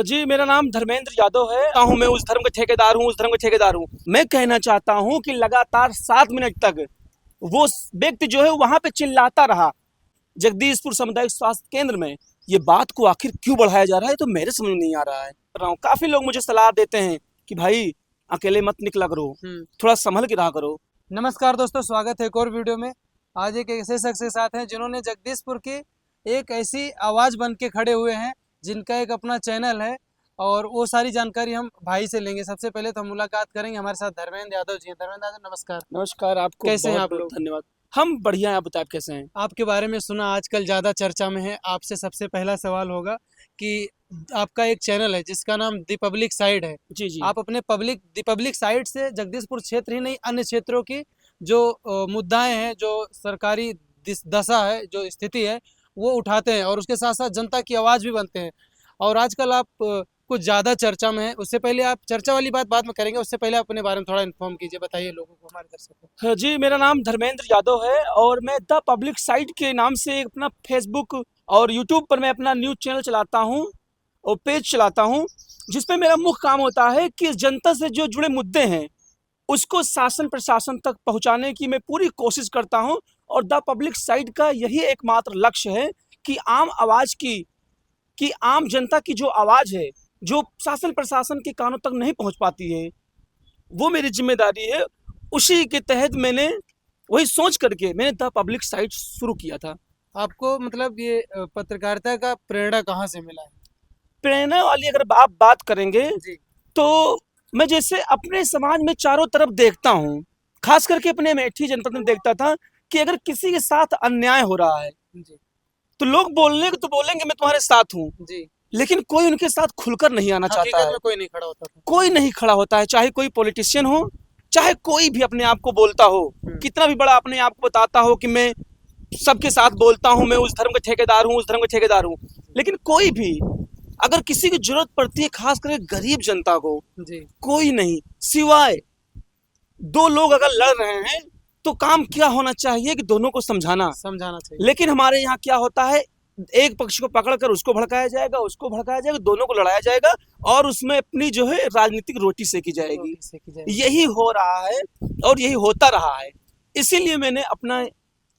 जी, मेरा नाम धर्मेंद्र यादव है। मैं उस धर्म का ठेकेदार हूँ, उस धर्म का ठेकेदार हूँ। मैं कहना चाहता हूँ कि लगातार 7 मिनट तक वो व्यक्ति जो है वहां पे चिल्लाता रहा जगदीशपुर सामुदायिक स्वास्थ्य केंद्र में। ये बात को आखिर क्यों बढ़ाया जा रहा है तो मेरे समझ नहीं आ रहा है। काफी लोग मुझे सलाह देते हैं कि भाई अकेले मत निकला करो, थोड़ा संभल के रहा करो। नमस्कार दोस्तों, स्वागत है एक और वीडियो में। आज एक ऐसे शख्स के साथ हैं जिन्होंने जगदीशपुर की एक ऐसी आवाज़ बन के खड़े हुए हैं जिनका एक अपना चैनल है और वो सारी जानकारी हम भाई से लेंगे। सबसे पहले तो हम मुलाकात करेंगे, हमारे साथ धर्मेंद्र यादव जी हैं। धर्मेंद्र यादव, नमस्कार। नमस्कार, आपको कैसे हैं आप बहुत लोग? धन्यवाद। हम बढ़िया हैं, आप बताएं आप कैसे हैं? आपके बारे में सुना आजकल ज़्यादा चर्चा में है। आपसे सबसे पहला सवाल होगा कि आपका एक चैनल है जिसका नाम दी पब्लिक साइड है। जी जी। आप अपने दी पब्लिक साइड से जगदीशपुर क्षेत्र ही नहीं, अन्य क्षेत्रों की जो मुद्दाएं हैं, जो सरकारी दशा है, जो स्थिति है, वो उठाते हैं और उसके साथ साथ जनता की आवाज़ भी बनते हैं। और आजकल आप कुछ ज़्यादा चर्चा में हैं। उससे पहले आप चर्चा वाली बात बाद में करेंगे, उससे पहले अपने बारे में थोड़ा इन्फॉर्म कीजिए, बताइए लोगों को, हमारे दर्शकों को। जी, मेरा नाम धर्मेंद्र यादव है और मैं द पब्लिक साइट के नाम से अपना फेसबुक और यूट्यूब पर मैं अपना न्यूज़ चैनल चलाता हूं और पेज चलाता हूं, जिसपे मेरा मुख्य काम होता है कि जनता से जो जुड़े मुद्दे हैं उसको शासन प्रशासन तक पहुंचाने की मैं पूरी कोशिश करता हूं। और द पब्लिक साइट का यही एकमात्र लक्ष्य है कि आम आवाज़ की आम जनता की जो आवाज़ है, जो शासन प्रशासन के कानों तक नहीं पहुंच पाती है, वो मेरी जिम्मेदारी है। उसी के तहत मैंने वही सोच करके मैंने द पब्लिक साइट शुरू किया था। आपको मतलब ये पत्रकारिता का प्रेरणा कहाँ से मिला है? प्रेरणा वाली अगर आप बात करेंगे जी तो मैं जैसे अपने समाज में चारों तरफ देखता हूँ, खास करके अपने अमेठी जनपद में देखता था कि अगर किसी के साथ अन्याय हो रहा है जी तो लोग बोलेंगे मैं तुम्हारे साथ हूँ, जी। लेकिन कोई उनके साथ खुलकर नहीं आना चाहता हकीकत है। में कोई नहीं खड़ा होता था। कोई नहीं खड़ा होता है, चाहे कोई पॉलिटिशियन हो, चाहे कोई भी अपने आप को बोलता हो, कितना भी बड़ा अपने आप को बताता हो कि मैं सबके साथ बोलता हूँ, मैं उस धर्म का ठेकेदार हूँ, उस धर्म का ठेकेदार हूँ, लेकिन कोई भी अगर किसी की जरूरत पड़ती है, खास करके गरीब जनता को, जी कोई नहीं, सिवाय दो लोग अगर लड़ रहे हैं तो काम क्या होना चाहिए कि दोनों को समझाना चाहिए। लेकिन हमारे यहाँ क्या होता है, एक पक्ष को पकड़कर उसको भड़काया जाएगा, उसको भड़काया जाएगा, दोनों को लड़ाया जाएगा और उसमें अपनी जो है राजनीतिक रोटी सेकी जाएगी। यही हो रहा है और यही होता रहा है। इसीलिए मैंने अपना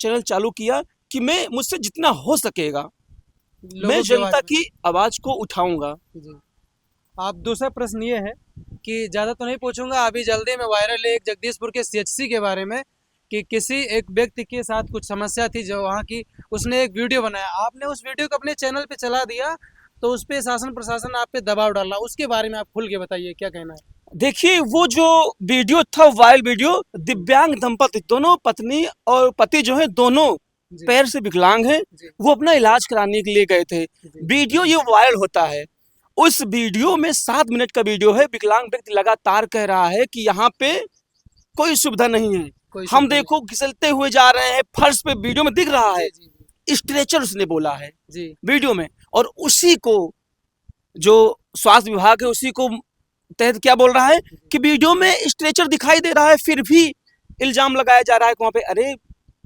चैनल चालू किया कि मैं मुझसे जितना हो सकेगा मैं जनता की आवाज को उठाऊंगा। जी। आप दूसरा प्रश्न ये है कि ज़्यादा तो नहीं पूछूंगा, अभी जल्दी में वायरल है एक जगदीशपुर के सीएचसी के बारे में कि किसी एक व्यक्ति के साथ कुछ समस्या थी जो वहाँ की, उसने एक वीडियो बनाया, आपने उस वीडियो को अपने चैनल पे चला दिया तो उस पर शासन प्रशासन आप पे दबाव डाला। उसके बारे में आप खुल के बताइए, क्या कहना है? देखिए, वो जो वीडियो था, वायरल वीडियो, दिव्यांग दंपति, दोनों पत्नी और पति जो है दोनों पैर से विकलांग हैं, वो अपना इलाज कराने के लिए गए थे। वीडियो ये वायरल होता है। उस वीडियो में 7 मिनट का वीडियो है। विकलांग व्यक्ति लगातार कह रहा है कि यहाँ पे कोई सुविधा नहीं है, हम देखो घिसलते हुए जा रहे हैं, फर्श पे वीडियो में दिख रहा है। स्ट्रेचर उसने बोला है वीडियो में, और उसी को जो स्वास्थ्य विभाग है उसी को तहत क्या बोल रहा है कि वीडियो में स्ट्रेचर दिखाई दे रहा है, फिर भी इल्जाम लगाया जा रहा है कि वहां पे अरे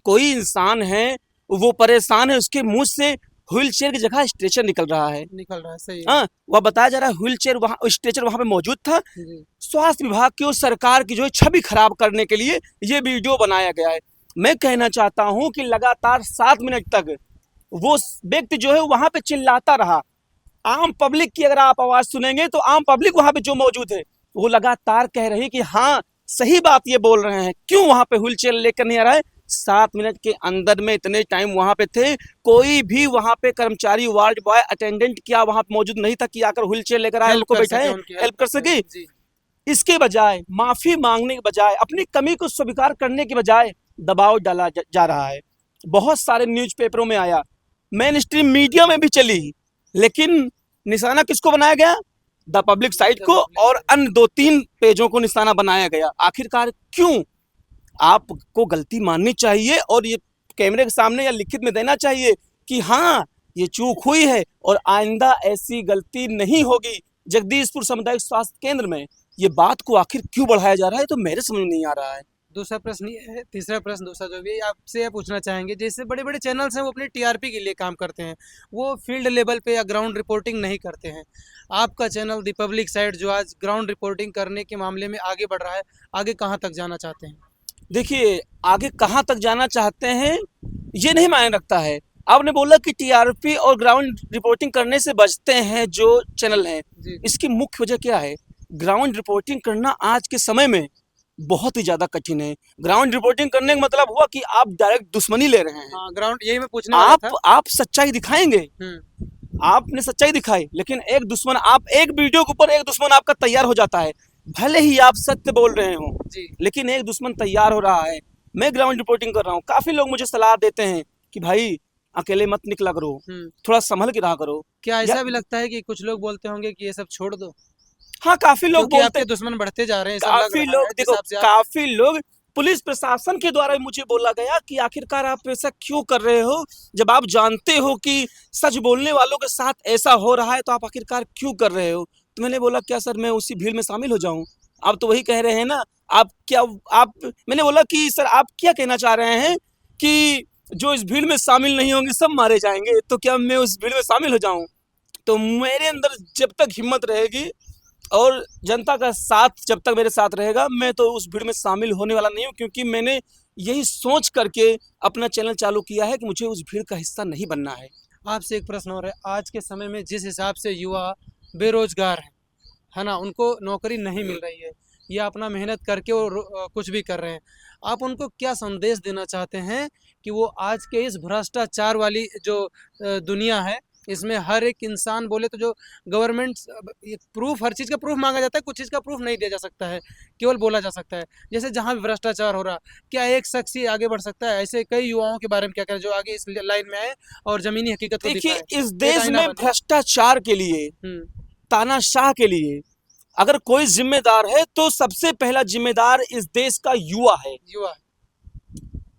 कोई इंसान है, वो परेशान है, उसके मुंह से व्हील चेयर की जगह स्ट्रेचर निकल रहा है। सही है। हाँ, वह बताया जा रहा है व्हील चेयर वहाँ, स्ट्रेचर वहां पे मौजूद था। स्वास्थ्य विभाग की और सरकार की जो है छवि खराब करने के लिए ये वीडियो बनाया गया है। मैं कहना चाहता हूँ कि लगातार 7 मिनट तक वो व्यक्ति जो है वहां पे चिल्लाता रहा। आम पब्लिक की अगर आप आवाज सुनेंगे तो आम पब्लिक वहां पे जो मौजूद है वो लगातार कह रही कि हाँ सही बात ये बोल रहे हैं, क्यों वहां पे व्हील चेयर लेकर नहीं आ रहा है। 7 मिनट के अंदर में इतने टाइम वहां पे थे, कोई भी वहां पे कर्मचारी, वार्ड बॉय, अटेंडेंट क्या वहां पे मौजूद नहीं था कि आकर व्हील चेयर लेकर आए, उनको बैठाए, हेल्प कर सके। इसके बजाय, माफी मांगने के बजाय, अपनी कमी को स्वीकार करने के बजाय दबाव डाला जा रहा है। बहुत सारे न्यूज़पेपरों में आया, मेन स्ट्रीम मीडिया में भी चली, लेकिन निशाना किसको बनाया गया? द पब्लिक साइट को और अन्य 2-3 पेजों को निशाना बनाया गया। आखिरकार क्यों? आपको गलती माननी चाहिए और ये कैमरे के सामने या लिखित में देना चाहिए कि हाँ ये चूक हुई है और आइंदा ऐसी गलती नहीं होगी। जगदीशपुर सामुदायिक स्वास्थ्य केंद्र में ये बात को आखिर क्यों बढ़ाया जा रहा है तो मेरे समझ नहीं आ रहा है। दूसरा प्रश्न ये है, तीसरा प्रश्न दूसरा जो भी है, आपसे यह पूछना चाहेंगे, जैसे बड़े बड़े चैनल्स हैं वो अपनी टीआरपी के लिए काम करते हैं, वो फील्ड लेवल पे या ग्राउंड रिपोर्टिंग नहीं करते हैं। आपका चैनल दी पब्लिक साइड जो आज ग्राउंड रिपोर्टिंग करने के मामले में आगे बढ़ रहा है, आगे कहाँ तक जाना चाहते हैं? देखिए, आगे कहाँ तक जाना चाहते हैं ये नहीं मायने रखता है। आपने बोला कि टीआरपी और ग्राउंड रिपोर्टिंग करने से बचते हैं जो चैनल हैं। जी इसकी मुख्य वजह क्या है? ग्राउंड रिपोर्टिंग करना आज के समय में बहुत ही ज़्यादा कठिन है। ग्राउंड रिपोर्टिंग करने का मतलब हुआ कि आप डायरेक्ट दुश्मनी ले रहे हैं। हाँ, ग्राउंड यही मैं पूछने वाला था। आप सच्चाई दिखाएंगे, आपने सच्चाई दिखाई, लेकिन एक दुश्मन, आप एक वीडियो के ऊपर एक दुश्मन आपका तैयार हो जाता है। भले ही आप सत्य बोल रहे हो जी लेकिन एक दुश्मन तैयार हो रहा है। मैं ग्राउंड रिपोर्टिंग कर रहा हूँ, काफी लोग मुझे सलाह देते हैं कि भाई अकेले मत निकला करो, थोड़ा संभल के रहा करो। क्या ऐसा भी लगता है कि कुछ लोग बोलते होंगे कि ये सब छोड़ दो, हाँ, काफी लोग क्योंकि बोलते, आपके दुश्मन बढ़ते जा रहे हैं, ऐसा लग काफी रहा लोग, है जिस देखो हिसाब से आप। काफी लोग, पुलिस प्रशासन के द्वारा मुझे बोला गया कि आखिरकार आप ऐसा क्यों कर रहे हो, जब आप जानते हो कि सच बोलने वालों के साथ ऐसा हो रहा है तो आप आखिरकार क्यों कर रहे हो? तो मैंने बोला क्या सर मैं उसी भीड़ में शामिल हो जाऊं? आप तो वही कह रहे हैं ना। आप क्या, आप, मैंने बोला कि सर आप क्या कहना चाह रहे हैं कि जो इस भीड़ में शामिल नहीं होंगे सब मारे जाएंगे, तो क्या मैं उस भीड़ में शामिल हो जाऊं? तो मेरे अंदर जब तक हिम्मत रहेगी और जनता का साथ जब तक मेरे साथ रहेगा, मैं तो उस भीड़ में शामिल होने वाला नहीं हूँ, क्योंकि मैंने यही सोच करके अपना चैनल चालू किया है कि मुझे उस भीड़ का हिस्सा नहीं बनना है। आपसे एक प्रश्न और है, आज के समय में जिस हिसाब से युवा बेरोजगार है ना, उनको नौकरी नहीं मिल रही है या अपना मेहनत करके वो कुछ भी कर रहे हैं, आप उनको क्या संदेश देना चाहते हैं कि वो आज के इस भ्रष्टाचार वाली जो दुनिया है, इसमें हर एक इंसान बोले तो जो गवर्नमेंट प्रूफ, हर चीज़ का प्रूफ मांगा जाता है, कुछ चीज़ का प्रूफ नहीं दिया जा सकता है, केवल बोला जा सकता है। जैसे जहाँ भी भ्रष्टाचार हो रहा, क्या एक शख्स ही आगे बढ़ सकता है? ऐसे कई युवाओं के बारे में क्या करें जो आगे इस लाइन में आए और जमीनी हकीकत को देखिए, दिखाए, इस एक देश आईना में बने। भ्रष्टाचार के लिए, तानाशाह के लिए अगर कोई जिम्मेदार है तो सबसे पहला जिम्मेदार इस देश का युवा है। युवा।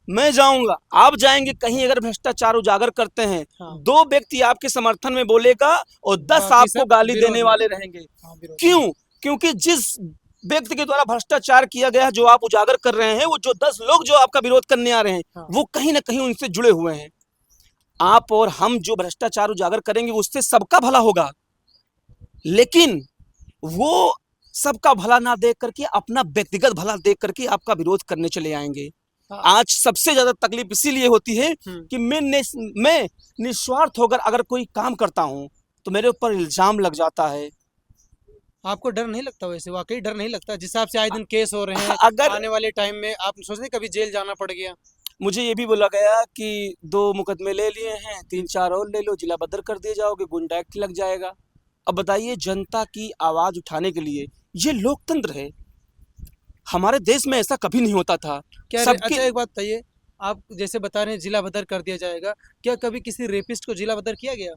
मैं जाऊंगा, आप जाएंगे कहीं, अगर भ्रष्टाचार उजागर करते हैं, हाँ। 2 व्यक्ति आपके समर्थन में बोलेगा और 10 बाकी आपको सब गाली विरोध देने में। वाले रहेंगे। हाँ, विरोध। क्यों? क्योंकि जिस व्यक्ति के द्वारा भ्रष्टाचार किया गया है, जो आप उजागर कर रहे हैं, वो जो 10 लोग जो आपका विरोध करने आ रहे हैं, हाँ। वो कहीं ना कहीं उनसे जुड़े हुए हैं। आप और हम जो भ्रष्टाचार उजागर करेंगे उससे सबका भला होगा, लेकिन वो सबका भला ना देख करके अपना व्यक्तिगत भला देख करके आपका विरोध करने चले आएंगे। हाँ। आज सबसे ज्यादा तकलीफ इसीलिए होती है कि मैं निस्वार्थ होकर अगर कोई काम करता हूं तो मेरे ऊपर इल्जाम लग जाता है। आपको डर नहीं लगता? वैसे वाकई डर नहीं लगता जिस हिसाब से आए दिन केस हो रहे हैं? अगर आने वाले टाइम में आप सोच रहे कभी जेल जाना पड़ गया? मुझे ये भी बोला गया कि 2 मुकदमे ले लिए हैं, 3-4 और ले लो, जिला बदर कर दिए जाओगे, गुंडा एक्ट लग जाएगा। अब बताइए, जनता की आवाज उठाने के लिए, ये लोकतंत्र है, हमारे देश में ऐसा कभी नहीं होता था। क्या सबके, अच्छा एक बात बताइए, आप जैसे बता रहे हैं जिला बदर कर दिया जाएगा, क्या कभी किसी रेपिस्ट को जिला बदर किया गया?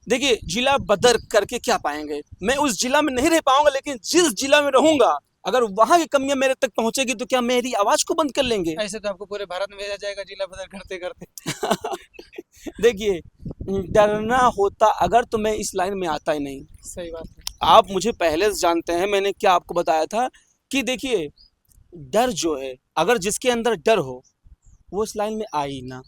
देखिए, जिला बदर करके क्या पाएंगे? मैं उस जिला में नहीं रह पाऊंगा, लेकिन जिस जिला में रहूंगा अगर वहां की कमियां मेरे तक पहुंचेगी तो क्या मेरी आवाज को बंद कर लेंगे? ऐसे तो आपको पूरे भारत में भेजा जाएगा जिला बदर करते करते। देखिए, डरना होता अगर तो मैं इस लाइन में आता ही नहीं। सही बात है। आप मुझे पहले से जानते हैं, मैंने क्या आपको बताया था कि देखिए, डर जो है, अगर जिसके अंदर डर हो वो इस लाइन में आई ना,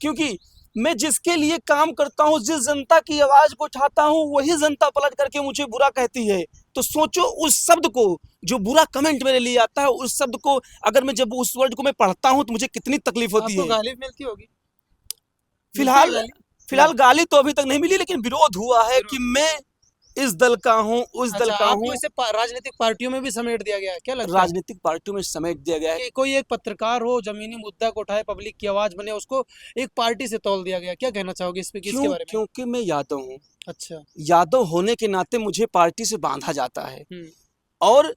क्योंकि मैं जिसके लिए काम करता हूँ, जिस जनता की आवाज को उठाता हूँ, वही जनता पलट करके मुझे बुरा कहती है। तो सोचो, उस शब्द को, जो बुरा कमेंट मेरे लिए आता है, उस शब्द को अगर मैं, जब उस वर्ड को मैं पढ़ता हूँ तो मुझे कितनी तकलीफ होती आपको है। गाली मिलती होगी? फिलहाल गाली तो अभी तक नहीं मिली, लेकिन विरोध हुआ है कि मैं इस दल का हूँ, उस दल का आपको हूँ। इसे राजनीतिक पार्टियों में भी समेट दिया गया है, क्या लगता है? राजनीतिक पार्टियों में समेट दिया गया है। कि कोई एक पत्रकार हो, जमीनी मुद्दा को उठाए, पब्लिक की आवाज बने, उसको एक पार्टी से तौल दिया गया, क्या कहना चाहोगे इस पे, इसके बारे में? क्योंकि मैं यादव हूँ। अच्छा। यादव होने के नाते मुझे पार्टी से बांधा जाता है, और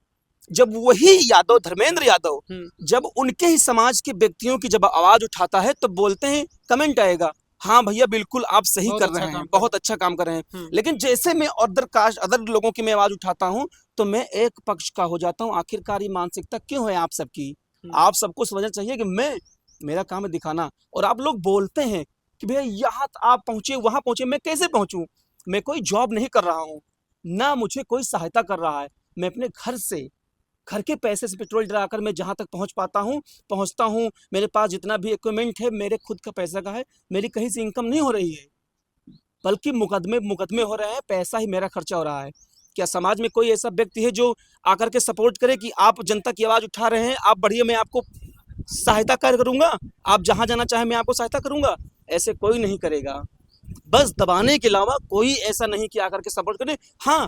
जब वही यादव, धर्मेंद्र यादव, जब उनके ही समाज के व्यक्तियों की जब आवाज उठाता है तो बोलते हैं, कमेंट आएगा, हाँ भैया बिल्कुल आप सही कर रहे हैं, बहुत अच्छा काम कर रहे हैं। लेकिन जैसे मैं अदर कास्ट, अदर लोगों की मैं आवाज उठाता हूं तो मैं एक पक्ष का हो जाता हूं। आखिरकार ये मानसिकता क्यों है आप सबकी? आप सबको समझना चाहिए कि मेरा काम है दिखाना, और आप लोग बोलते हैं कि भैया यहाँ आप पहुंचे, वहां पहुंचे, मैं कैसे पहुंचूं? मैं कोई जॉब नहीं कर रहा हूँ, ना मुझे कोई सहायता कर रहा है, मैं अपने घर से घर के पैसे से पेट्रोल डलाकर मैं जहाँ तक पहुँच पाता हूँ पहुँचता हूँ। मेरे पास जितना भी इक्विपमेंट है मेरे खुद का पैसा का है, मेरी कहीं से इनकम नहीं हो रही है, बल्कि मुकदमे हो रहे हैं, पैसा ही मेरा खर्चा हो रहा है। क्या समाज में कोई ऐसा व्यक्ति है जो आकर के सपोर्ट करे कि आप जनता की आवाज़ उठा रहे हैं, आप बढ़िए, मैं आपको सहायता कार्य करूँगा, आप जहाँ जाना चाहें मैं आपको सहायता करूँगा? ऐसे कोई नहीं करेगा। बस दबाने के अलावा कोई ऐसा नहीं कि आकर के सपोर्ट करे। हाँ,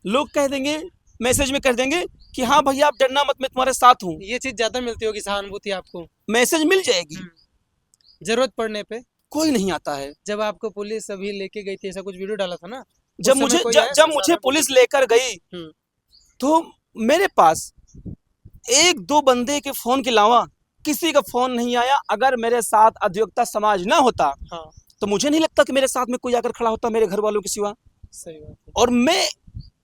लोग कह देंगे, मैसेज में कह देंगे कि हाँ भैया आप डरना मत, मैं तुम्हारे साथ हूँ। ये चीज ज्यादा मिलती होगी सहानुभूति आपको। मैसेज मिल जाएगी, जरूरत पड़ने पे कोई नहीं आता है। जब आपको पुलिस अभी लेके गई थी, ऐसा कुछ वीडियो डाला था ना, जब उस समय मुझे कोई जब आया जब मुझे समझाने पुलिस लेकर गई हम्म, तो मेरे पास एक दो बंदे के फोन के अलावा किसी का फोन नहीं आया। अगर मेरे साथ अधिवक्ता समाज ना होता हाँ तो मुझे नहीं लगता कि मेरे साथ में कोई आकर खड़ा होता मेरे घर वालों के सिवा। सही बात है। और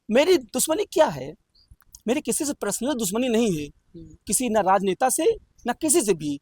मेरी दुश्मनी क्या है? मेरी किसी से पर्सनल दुश्मनी नहीं है, किसी ना राजनेता से ना किसी से भी।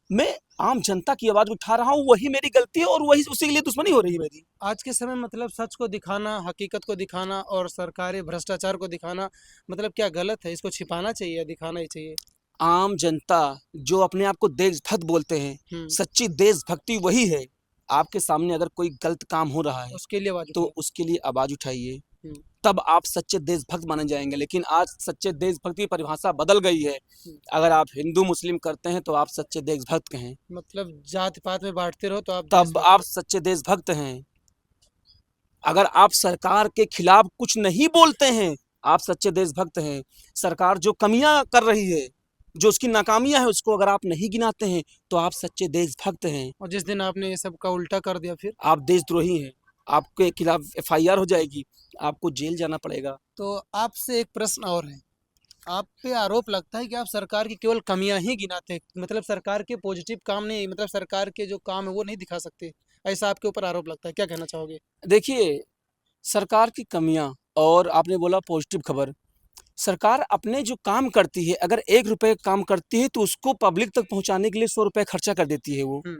मैं आम जनता की आवाज उठा रहा हूँ, वही मेरी गलती है और वही उसी के लिए दुश्मनी हो रही है मेरी। आज के समय मतलब सच को दिखाना, हकीकत को दिखाना और सरकारी भ्रष्टाचार को दिखाना मतलब क्या गलत है? इसको छिपाना चाहिए या दिखाना ही चाहिए? आम जनता जो अपने आप को देशभक्त बोलते हैं, सच्ची देशभक्ति वही है। आपके सामने अगर कोई गलत काम हो रहा है उसके लिए आवाज तो उठाओ। उसके लिए आवाज उठाइए, हम्म, तब आप सच्चे देशभक्त माने जाएंगे। लेकिन आज सच्चे देशभक्त की परिभाषा बदल गई है। हम्म। अगर आप हिंदू मुस्लिम करते हैं तो आप सच्चे देशभक्त कहें, मतलब जात पात में बांटते रहो तो आप तब देशभक्त आप हो। सच्चे देशभक्त हैं। अगर आप सरकार के खिलाफ कुछ नहीं बोलते हैं, आप सच्चे देशभक्त हैं। सरकार जो कमियां कर रही है, जो उसकी नाकामियां है, उसको अगर आप नहीं गिनाते हैं तो आप सच्चे देशभक्त हैं। और जिस दिन आपने ये सब का उल्टा कर दिया फिर आप देशद्रोही हैं, आपके खिलाफ एफआईआर हो जाएगी, आपको जेल जाना पड़ेगा। तो आपसे एक प्रश्न और है। आप पे आरोप लगता है कि आप सरकार की केवल कमियां ही गिनाते हैं, मतलब सरकार के पॉजिटिव काम नहीं, मतलब सरकार के जो काम है वो नहीं दिखा सकते, ऐसा आपके ऊपर आरोप लगता है, क्या कहना चाहोगे? देखिए, सरकार की कमियां और आपने बोला पॉजिटिव खबर। सरकार अपने जो काम करती है, अगर 1 रुपए काम करती है तो उसको पब्लिक तक पहुंचाने के लिए 100 रुपए खर्चा कर देती है वो। हम्म,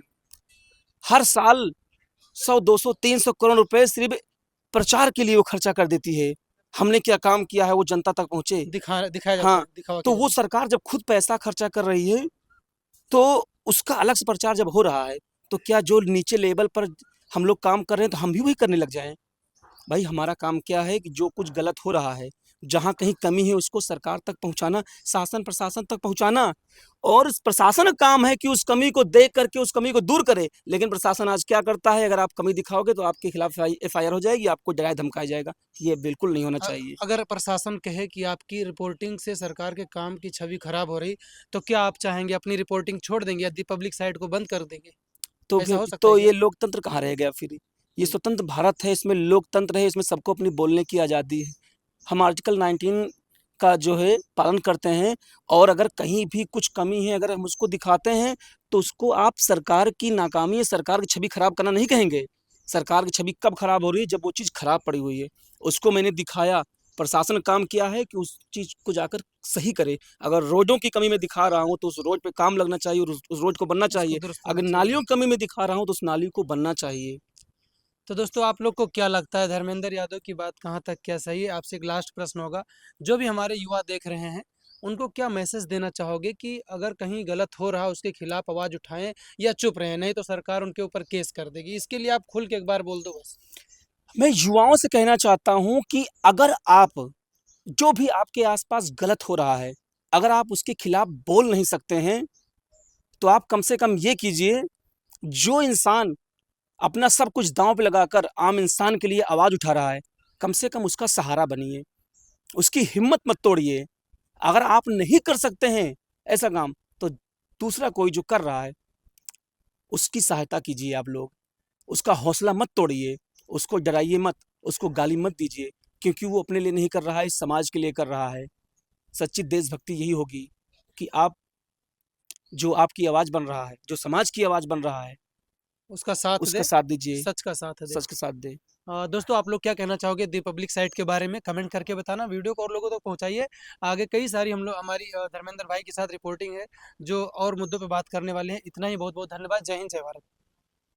हर साल 100, 200, 300 करोड़ रुपए सिर्फ प्रचार के लिए वो खर्चा कर देती है। हमने क्या काम किया है वो जनता तक पहुंचे। दिखाया जाता हाँ, है, दिखावा तो किया वो जाता सरकार जब खुद पैसा खर्चा कर रही है तो उसका अलग से प्रचार जब हो रहा है, तो क्या जो नीचे लेवल पर हम लोग काम कर रहे हैं तो हम भी वही करने लग जाएं? भाई हमारा काम क्या है कि जो कुछ गलत हो रहा है, जहाँ कहीं कमी है उसको सरकार तक पहुँचाना, शासन प्रशासन तक पहुँचाना। और इस प्रशासन का काम है कि उस कमी को देख करके उस कमी को दूर करे। लेकिन प्रशासन आज क्या करता है, अगर आप कमी दिखाओगे तो आपके खिलाफ एफआईआर हो जाएगी, आपको डराया धमकाया जाएगा। ये बिल्कुल नहीं होना है। चाहिए। अगर प्रशासन कहे कि आपकी रिपोर्टिंग से सरकार के काम की छवि खराब हो रही, तो क्या आप चाहेंगे अपनी रिपोर्टिंग छोड़ देंगे या दी पब्लिक साइट को बंद कर देंगे? तो ऐसा फिर हो सकता है तो क्या? ये लोकतंत्र कहाँ रह गया फिर? ये हम्म, स्वतंत्र भारत है, इसमें लोकतंत्र है, इसमें सबको अपनी बोलने की आज़ादी है। हम आर्टिकल 19 का जो है पालन करते हैं। और अगर कहीं भी कुछ कमी है, अगर हम उसको दिखाते हैं तो उसको आप सरकार की नाकामी है, सरकार की छवि खराब करना नहीं कहेंगे। सरकार की छवि कब खराब हो रही है? जब वो चीज़ खराब पड़ी हुई है, उसको मैंने दिखाया। प्रशासन का काम किया है कि उस चीज़ को जाकर सही करे। अगर रोडों की कमी मैं दिखा रहा हूँ तो उस रोड पे काम लगना चाहिए और उस रोड को बनना उसको चाहिए। दुरुस्त अगर होना चाहिए। नालियों की कमी मैं दिखा रहा हूँ तो उस नाली को बनना चाहिए। तो दोस्तों आप लोग को क्या लगता है धर्मेंद्र यादव की बात कहाँ तक क्या सही है? आपसे एक लास्ट प्रश्न होगा, जो भी हमारे युवा देख रहे हैं उनको क्या मैसेज देना चाहोगे कि अगर कहीं गलत हो रहा उसके खिलाफ आवाज़ उठाएं या चुप रहें, नहीं तो सरकार उनके ऊपर केस कर देगी? इसके लिए आप खुल के एक बार बोल दो बस। मैं युवाओं से कहना चाहता हूँ कि अगर आप जो भी आपके आसपास गलत हो रहा है, अगर आप उसके खिलाफ बोल नहीं सकते हैं तो आप कम से कम ये कीजिए, जो इंसान अपना सब कुछ दांव पे लगाकर आम इंसान के लिए आवाज़ उठा रहा है, कम से कम उसका सहारा बनिए, उसकी हिम्मत मत तोड़िए। अगर आप नहीं कर सकते हैं ऐसा काम, तो दूसरा कोई जो कर रहा है उसकी सहायता कीजिए आप लोग। उसका हौसला मत तोड़िए, उसको डराइए मत, उसको गाली मत दीजिए, क्योंकि वो अपने लिए नहीं कर रहा है, इस समाज के लिए कर रहा है। सच्ची देशभक्ति यही होगी कि आप जो आपकी आवाज़ बन रहा है, जो समाज की आवाज़ बन रहा है, उसका साथ उसका दे, साथ दीजिए, सच का साथ दे। सच के साथ दें। दोस्तों आप लोग क्या कहना चाहोगे दी पब्लिक साइट के बारे में? कमेंट करके बताना, वीडियो को और लोगों तक पहुंचाइए। आगे कई सारी हम लोग हमारी धर्मेंद्र भाई के साथ रिपोर्टिंग है जो और मुद्दों पे बात करने वाले हैं। इतना ही, बहुत बहुत धन्यवाद। जय हिंद, जय भारत।